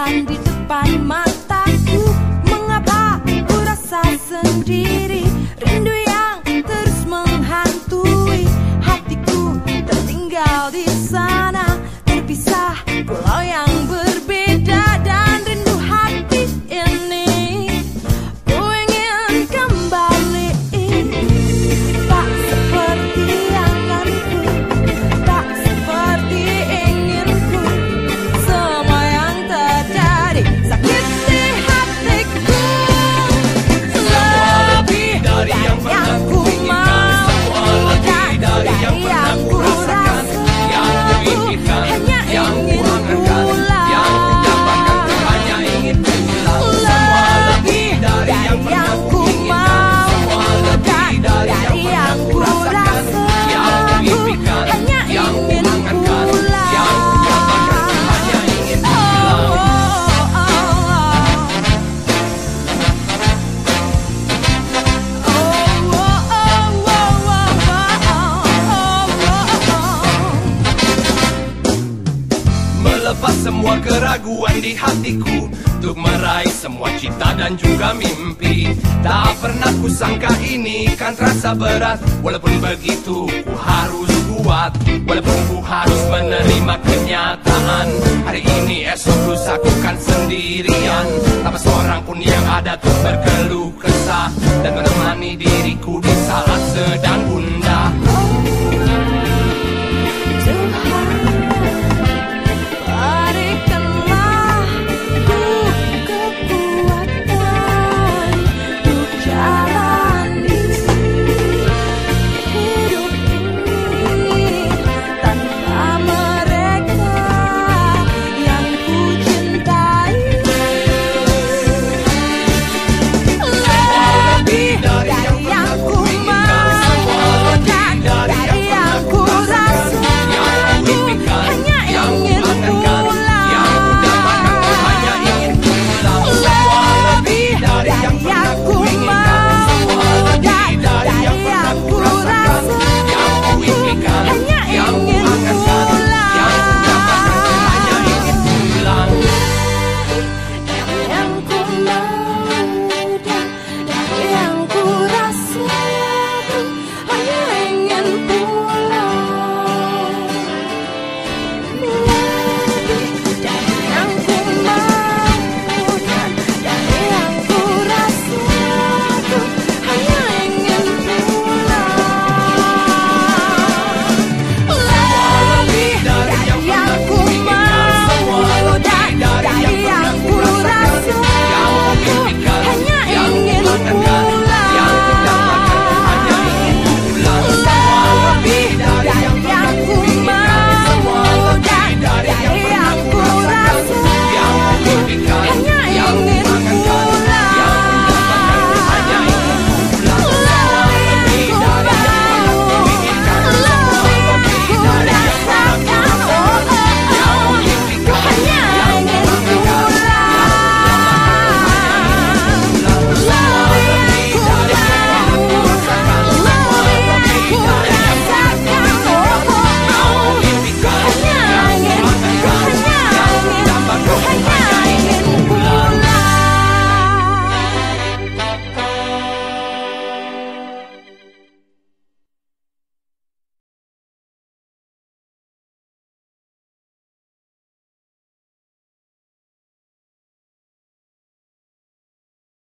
Di depan mataku, mengapa ku rasa sendiri, rindu yang terus menghantui hatiku, tertinggal di sana, terpisah pulau yang berbeda, dan rindu hati ini ku ingin kembali. Tak seperti anganku, tak seperti inginku, semua yang terjadi sakiti hatiku. Semua lebih dari yang pernah ku inginkan, semua lebih dari yang pernah ku rasakan, yang ku impikan, yang ku angankan, yang ku dapatkan, ku hanya ingin pulang. Semua lebih dari yang pernah ku inginkan, semua lebih dari yang pernah ku rasakan, yang ku impikan, yang ku angankan, yang ku dapatkan, ku hanya ingin pulang. Melepas semua keraguan di hatiku untuk meraih semua cita dan juga mimpi. Tak pernah kusangka ini kan terasa berat. Walaupun begitu ku harus kuat, walaupun ku harus menerima kenyataan. Hari ini esok lusa ku kan sendirian, tanpa seorang pun yang ada untuk berkeluh.